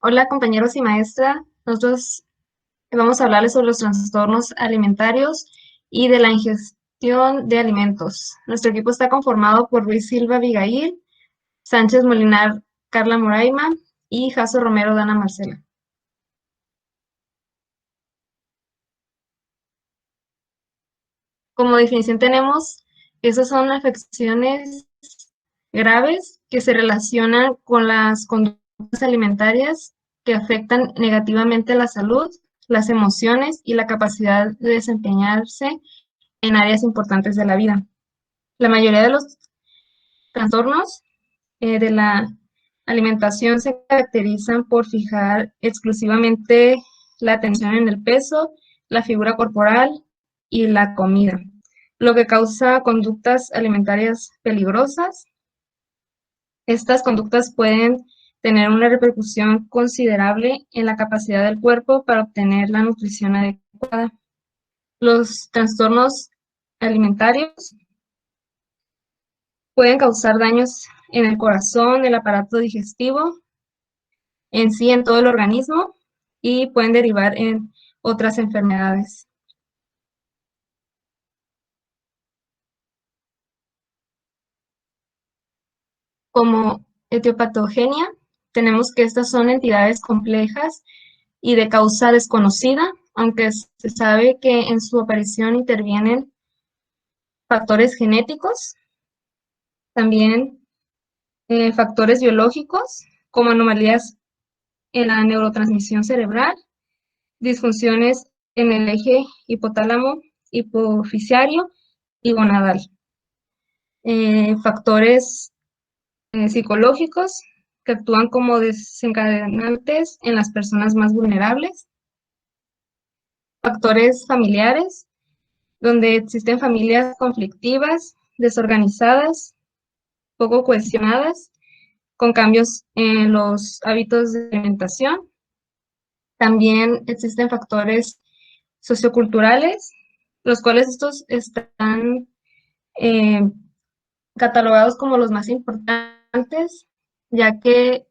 Hola compañeros y maestra, nosotros vamos a hablarles sobre los trastornos alimentarios y de la ingestión de alimentos. Nuestro equipo está conformado por Luis Silva Abigail, Sánchez Molinar Carla Moraima y Jaso Romero Dana Marcela. Como definición tenemos, esas son afecciones graves que se relacionan con las conductas alimentarias que afectan negativamente la salud, las emociones y la capacidad de desempeñarse en áreas importantes de la vida. La mayoría de los trastornos de la alimentación se caracterizan por fijar exclusivamente la atención en el peso, la figura corporal y la comida, lo que causa conductas alimentarias peligrosas. Estas conductas pueden tener una repercusión considerable en la capacidad del cuerpo para obtener la nutrición adecuada. Los trastornos alimentarios pueden causar daños en el corazón, el aparato digestivo, en sí en todo el organismo y pueden derivar en otras enfermedades. Como etiopatogenia, tenemos que estas son entidades complejas y de causa desconocida, aunque se sabe que en su aparición intervienen factores genéticos, también factores biológicos, como anomalías en la neurotransmisión cerebral, disfunciones en el eje hipotálamo, hipofisiario y gonadal. Factores psicológicos que actúan como desencadenantes en las personas más vulnerables. Factores familiares, donde existen familias conflictivas, desorganizadas, poco cohesionadas, con cambios en los hábitos de alimentación. También existen factores socioculturales, los cuales estos están eh, catalogados como los más importantes, ya que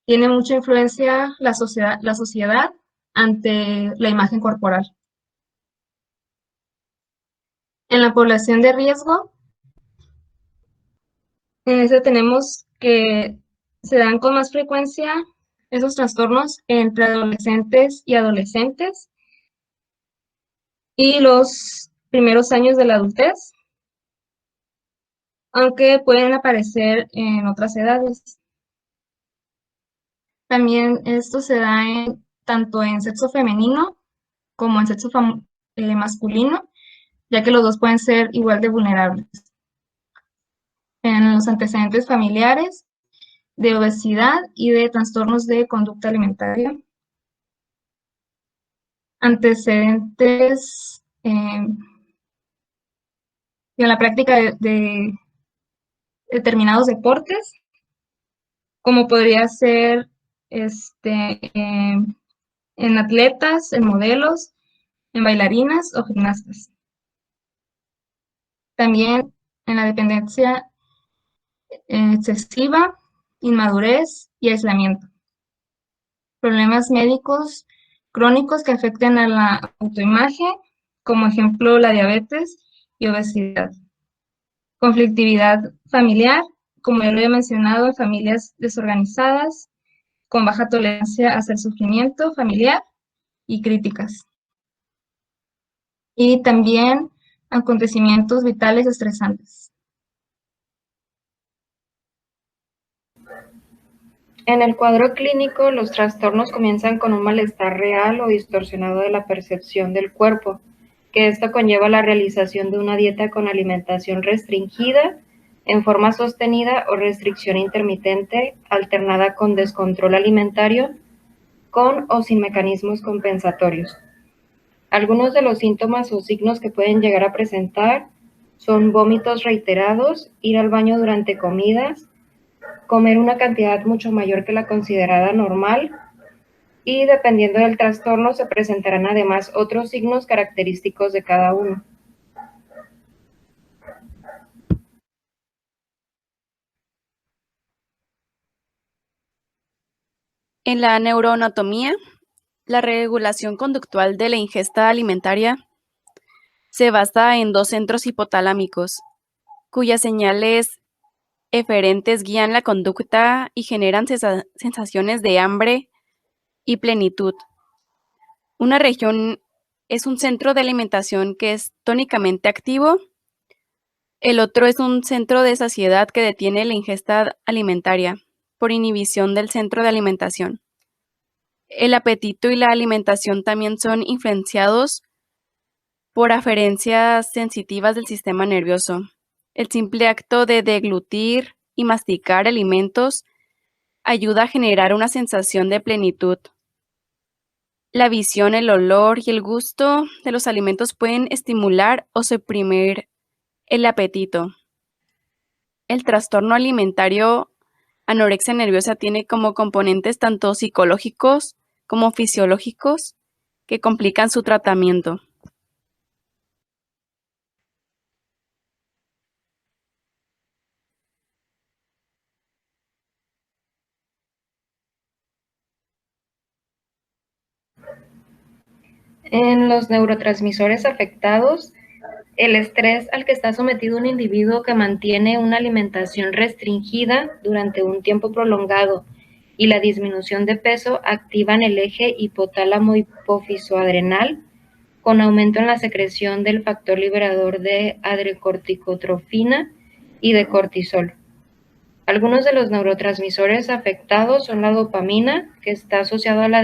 tiene mucha influencia la sociedad ante la imagen corporal. En la población de riesgo, en ese tenemos que se dan con más frecuencia esos trastornos en preadolescentes y adolescentes y los primeros años de la adultez, aunque pueden aparecer en otras edades. También esto se da tanto en sexo femenino como en sexo masculino, ya que los dos pueden ser igual de vulnerables. En los antecedentes familiares de obesidad y de trastornos de conducta alimentaria. Antecedentes en la práctica de determinados deportes, como podría ser en atletas, en modelos, en bailarinas o gimnastas. También en la dependencia excesiva, inmadurez y aislamiento. Problemas médicos crónicos que afecten a la autoimagen, como ejemplo la diabetes y obesidad. Conflictividad familiar, como ya lo he mencionado, en familias desorganizadas, con baja tolerancia hacia el sufrimiento familiar y críticas. Y también acontecimientos vitales estresantes. En el cuadro clínico, los trastornos comienzan con un malestar real o distorsionado de la percepción del cuerpo, que esto conlleva la realización de una dieta con alimentación restringida, en forma sostenida o restricción intermitente, alternada con descontrol alimentario, con o sin mecanismos compensatorios. Algunos de los síntomas o signos que pueden llegar a presentar son vómitos reiterados, ir al baño durante comidas, comer una cantidad mucho mayor que la considerada normal y dependiendo del trastorno se presentarán además otros signos característicos de cada uno. En la neuroanatomía, la regulación conductual de la ingesta alimentaria se basa en dos centros hipotalámicos, cuyas señales eferentes guían la conducta y generan sensaciones de hambre y plenitud. Una región es un centro de alimentación que es tónicamente activo. El otro es un centro de saciedad que detiene la ingesta alimentaria por inhibición del centro de alimentación. El apetito y la alimentación también son influenciados por aferencias sensitivas del sistema nervioso. El simple acto de deglutir y masticar alimentos ayuda a generar una sensación de plenitud. La visión, el olor y el gusto de los alimentos pueden estimular o suprimir el apetito. El trastorno alimentario anorexia nerviosa tiene como componentes tanto psicológicos como fisiológicos que complican su tratamiento. En los neurotransmisores afectados, el estrés al que está sometido un individuo que mantiene una alimentación restringida durante un tiempo prolongado y la disminución de peso activan el eje hipotálamo-hipófiso-adrenal con aumento en la secreción del factor liberador de adrenocorticotropina y de cortisol. Algunos de los neurotransmisores afectados son la dopamina, que está asociado a la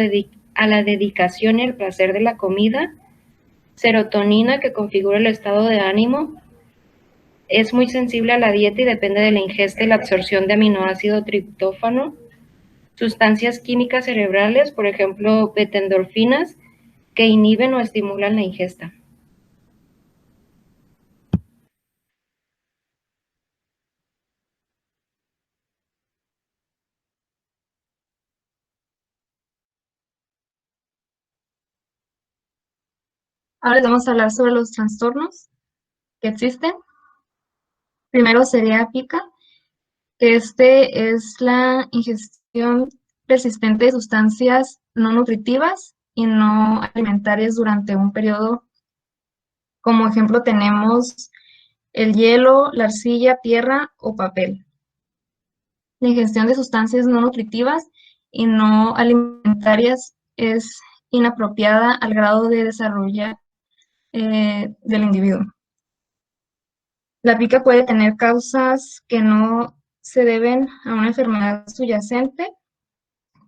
dedicación y el placer de la comida, serotonina, que configura el estado de ánimo, es muy sensible a la dieta y depende de la ingesta y la absorción de aminoácido triptófano, sustancias químicas cerebrales, por ejemplo, beta-endorfinas, que inhiben o estimulan la ingesta. Ahora les vamos a hablar sobre los trastornos que existen. Primero sería pica, que es la ingestión persistente de sustancias no nutritivas y no alimentarias durante un periodo. Como ejemplo tenemos el hielo, la arcilla, tierra o papel. La ingestión de sustancias no nutritivas y no alimentarias es inapropiada al grado de desarrollo del individuo. La pica puede tener causas que no se deben a una enfermedad subyacente,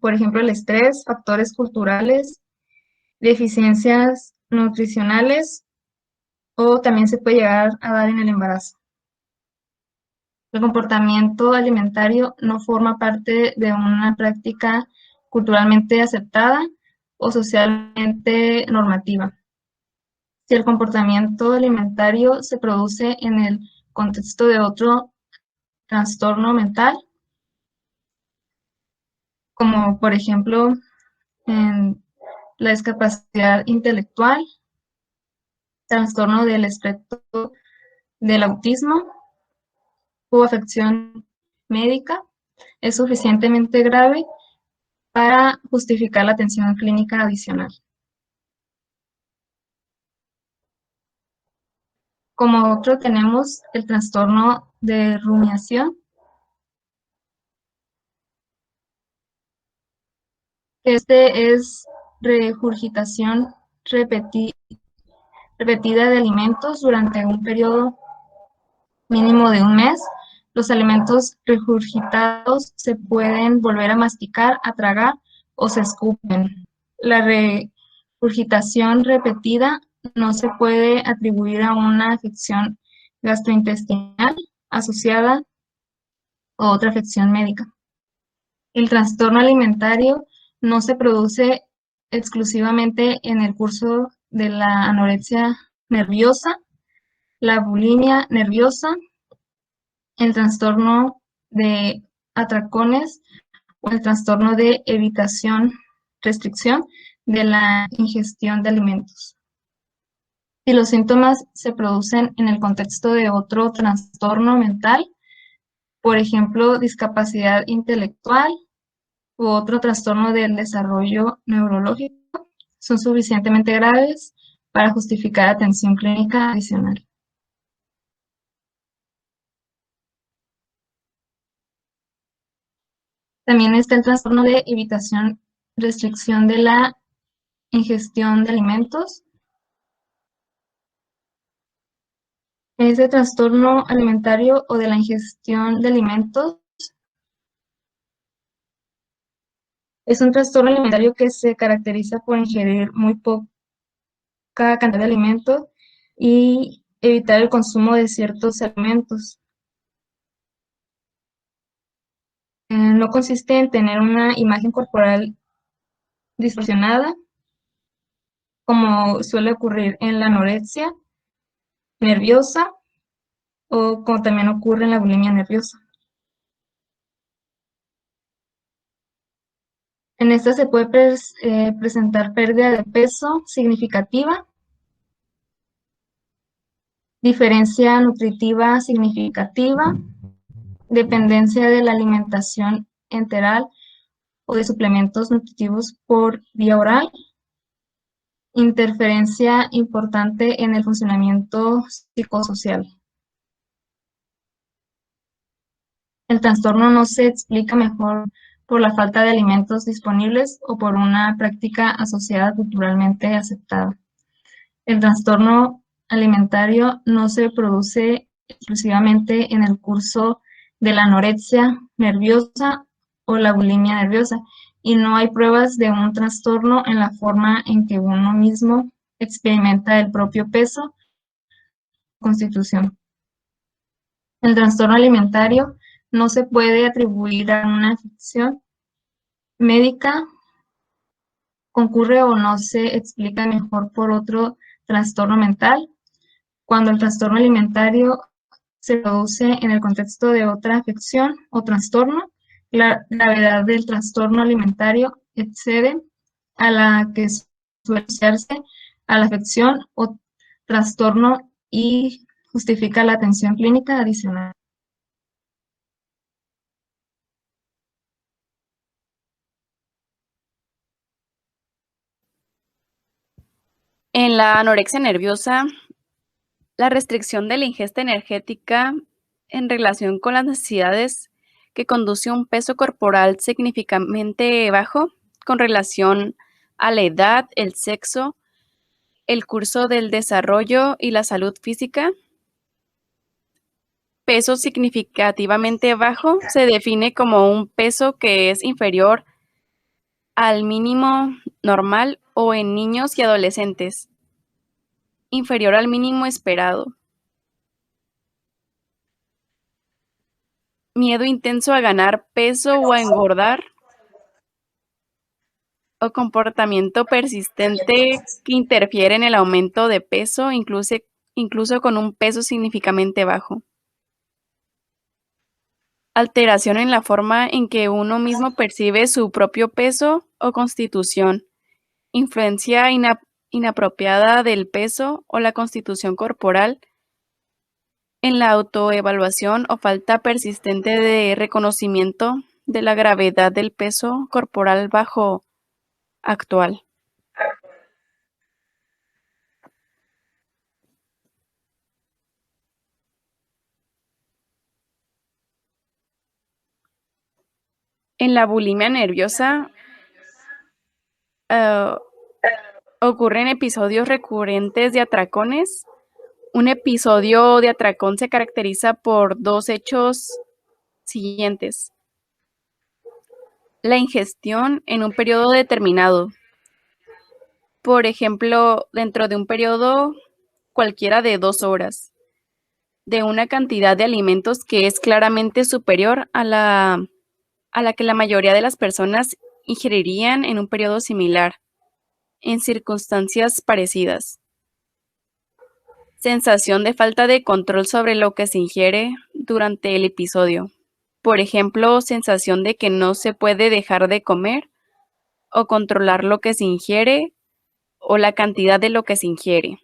por ejemplo, el estrés, factores culturales, deficiencias nutricionales o también se puede llegar a dar en el embarazo. El comportamiento alimentario no forma parte de una práctica culturalmente aceptada o socialmente normativa. Si el comportamiento alimentario se produce en el contexto de otro trastorno mental, como por ejemplo en la discapacidad intelectual, trastorno del espectro del autismo o afección médica, es suficientemente grave para justificar la atención clínica adicional. Como otro tenemos el trastorno de rumiación. Este es regurgitación repetida de alimentos durante un periodo mínimo de un mes. Los alimentos regurgitados se pueden volver a masticar, a tragar o se escupen. La regurgitación repetida no se puede atribuir a una afección gastrointestinal asociada a otra afección médica. El trastorno alimentario no se produce exclusivamente en el curso de la anorexia nerviosa, la bulimia nerviosa, el trastorno de atracones o el trastorno de evitación, restricción de la ingestión de alimentos. Si los síntomas se producen en el contexto de otro trastorno mental, por ejemplo, discapacidad intelectual, u otro trastorno del desarrollo neurológico son suficientemente graves para justificar atención clínica adicional. También está el trastorno de evitación, restricción de la ingestión de alimentos. Ese trastorno alimentario o de la ingestión de alimentos es un trastorno alimentario que se caracteriza por ingerir muy poca cantidad de alimentos y evitar el consumo de ciertos alimentos. No consiste en tener una imagen corporal distorsionada, como suele ocurrir en la anorexia nerviosa o como también ocurre en la bulimia nerviosa. En esta se puede presentar pérdida de peso significativa, diferencia nutritiva significativa, dependencia de la alimentación enteral o de suplementos nutritivos por vía oral, interferencia importante en el funcionamiento psicosocial. El trastorno no se explica mejor por la falta de alimentos disponibles o por una práctica asociada culturalmente aceptada. El trastorno alimentario no se produce exclusivamente en el curso de la anorexia nerviosa o la bulimia nerviosa, y no hay pruebas de un trastorno en la forma en que uno mismo experimenta el propio peso o constitución. El trastorno alimentario no se puede atribuir a una afección médica, concurre o no se explica mejor por otro trastorno mental. Cuando el trastorno alimentario se produce en el contexto de otra afección o trastorno, la gravedad del trastorno alimentario excede a la que suele asociarse a la afección o trastorno y justifica la atención clínica adicional. En la anorexia nerviosa, la restricción de la ingesta energética en relación con las necesidades que conduce a un peso corporal significativamente bajo con relación a la edad, el sexo, el curso del desarrollo y la salud física. Peso significativamente bajo se define como un peso que es inferior al mínimo normal o en niños y adolescentes, inferior al mínimo esperado. Miedo intenso a ganar peso o a engordar, o comportamiento persistente que interfiere en el aumento de peso, incluso con un peso significativamente bajo. Alteración en la forma en que uno mismo percibe su propio peso o constitución. Influencia inapropiada del peso o la constitución corporal en la autoevaluación o falta persistente de reconocimiento de la gravedad del peso corporal bajo actual. En la bulimia nerviosa ocurren episodios recurrentes de atracones. Un episodio de atracón se caracteriza por dos hechos siguientes. La ingestión en un periodo determinado. Por ejemplo, dentro de un periodo cualquiera de 2 horas, de una cantidad de alimentos que es claramente superior a la que la mayoría de las personas ingerirían en un periodo similar, en circunstancias parecidas. Sensación de falta de control sobre lo que se ingiere durante el episodio. Por ejemplo, sensación de que no se puede dejar de comer o controlar lo que se ingiere o la cantidad de lo que se ingiere.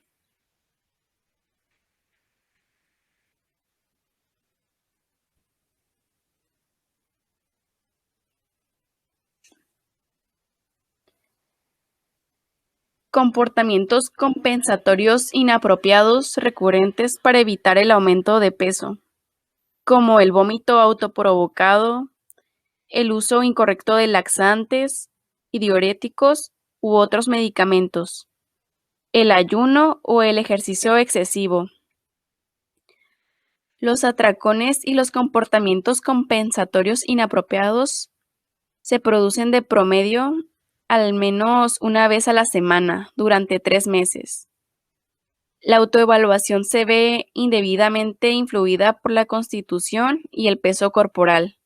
Comportamientos compensatorios inapropiados recurrentes para evitar el aumento de peso, como el vómito autoprovocado, el uso incorrecto de laxantes y diuréticos u otros medicamentos, el ayuno o el ejercicio excesivo. Los atracones y los comportamientos compensatorios inapropiados se producen de promedio al menos una vez a la semana durante 3 meses. La autoevaluación se ve indebidamente influida por la constitución y el peso corporal.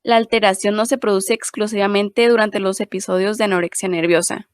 La alteración no se produce exclusivamente durante los episodios de anorexia nerviosa.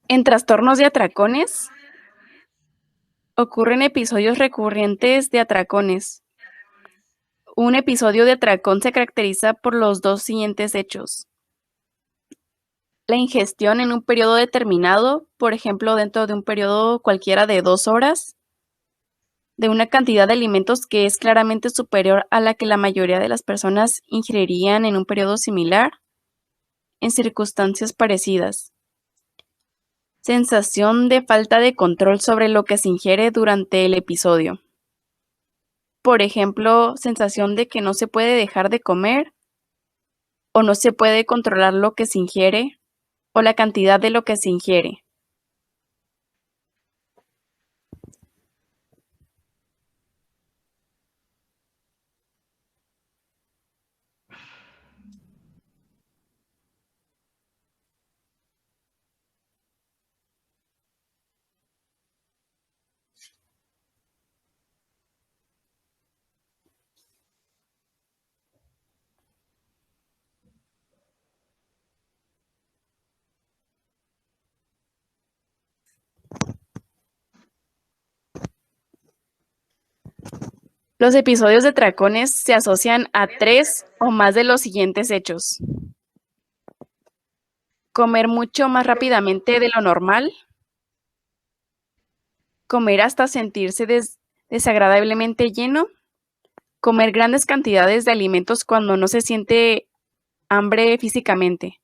En trastornos de atracones, ocurren episodios recurrentes de atracones. Un episodio de atracón se caracteriza por los dos siguientes hechos. La ingestión en un periodo determinado, por ejemplo, dentro de un periodo cualquiera de 2 horas, de una cantidad de alimentos que es claramente superior a la que la mayoría de las personas ingerirían en un periodo similar, en circunstancias parecidas. Sensación de falta de control sobre lo que se ingiere durante el episodio. Por ejemplo, sensación de que no se puede dejar de comer o no se puede controlar lo que se ingiere o la cantidad de lo que se ingiere. Los episodios de atracones se asocian a 3 o más de los siguientes hechos. Comer mucho más rápidamente de lo normal. Comer hasta sentirse desagradablemente lleno. Comer grandes cantidades de alimentos cuando no se siente hambre físicamente.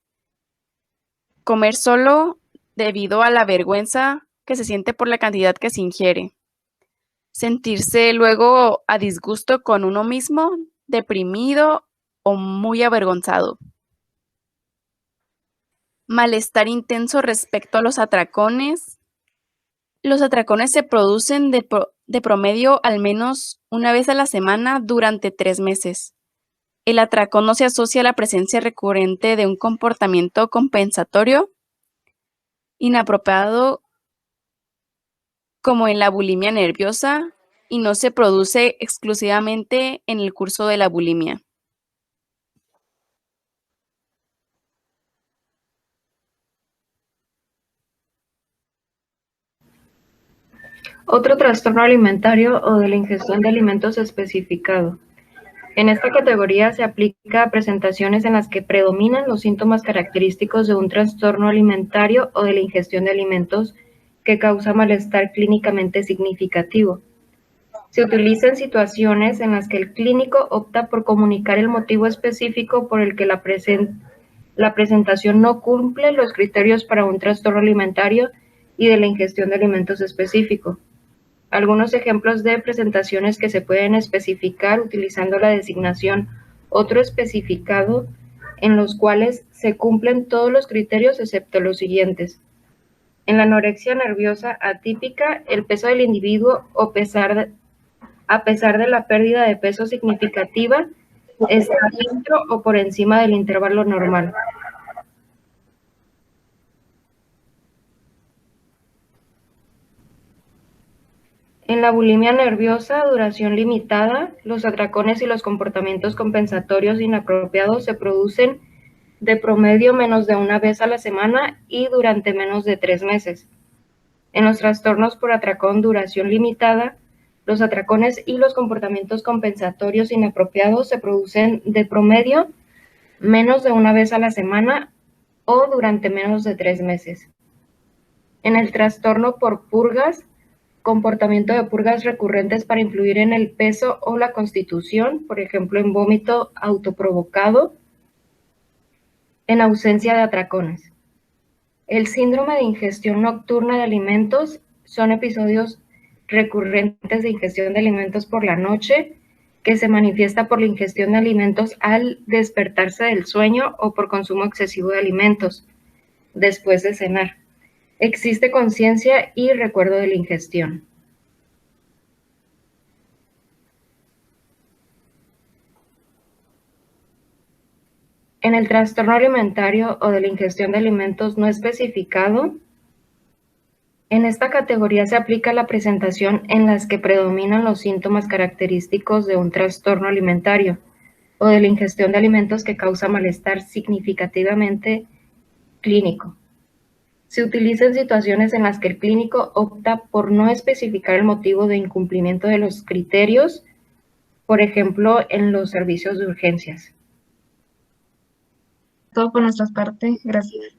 Comer solo debido a la vergüenza que se siente por la cantidad que se ingiere. Sentirse luego a disgusto con uno mismo, deprimido o muy avergonzado. Malestar intenso respecto a los atracones. Los atracones se producen de promedio al menos una vez a la semana durante 3 meses. El atracón no se asocia a la presencia recurrente de un comportamiento compensatorio inapropiado como en la bulimia nerviosa y no se produce exclusivamente en el curso de la bulimia. Otro trastorno alimentario o de la ingestión de alimentos especificado. En esta categoría se aplica a presentaciones en las que predominan los síntomas característicos de un trastorno alimentario o de la ingestión de alimentos que causa malestar clínicamente significativo. Se utiliza en situaciones en las que el clínico opta por comunicar el motivo específico por el que la presentación no cumple los criterios para un trastorno alimentario y de la ingestión de alimentos específico. Algunos ejemplos de presentaciones que se pueden especificar utilizando la designación otro especificado, en los cuales se cumplen todos los criterios excepto los siguientes. En la anorexia nerviosa atípica, el peso del individuo, a pesar de la pérdida de peso significativa, está dentro o por encima del intervalo normal. En la bulimia nerviosa, duración limitada, los atracones y los comportamientos compensatorios inapropiados se producen de promedio menos de una vez a la semana y durante menos de 3 meses. En los trastornos por atracón duración limitada, los atracones y los comportamientos compensatorios inapropiados se producen de promedio menos de una vez a la semana o durante menos de 3 meses. En el trastorno por purgas, comportamiento de purgas recurrentes para influir en el peso o la constitución, por ejemplo, en vómito autoprovocado, en ausencia de atracones. El síndrome de ingestión nocturna de alimentos son episodios recurrentes de ingestión de alimentos por la noche que se manifiesta por la ingestión de alimentos al despertarse del sueño o por consumo excesivo de alimentos después de cenar. Existe conciencia y recuerdo de la ingestión. En el trastorno alimentario o de la ingestión de alimentos no especificado, en esta categoría se aplica la presentación en las que predominan los síntomas característicos de un trastorno alimentario o de la ingestión de alimentos que causa malestar significativamente clínico. Se utiliza en situaciones en las que el clínico opta por no especificar el motivo de incumplimiento de los criterios, por ejemplo, en los servicios de urgencias. Todo por nuestra parte. Gracias.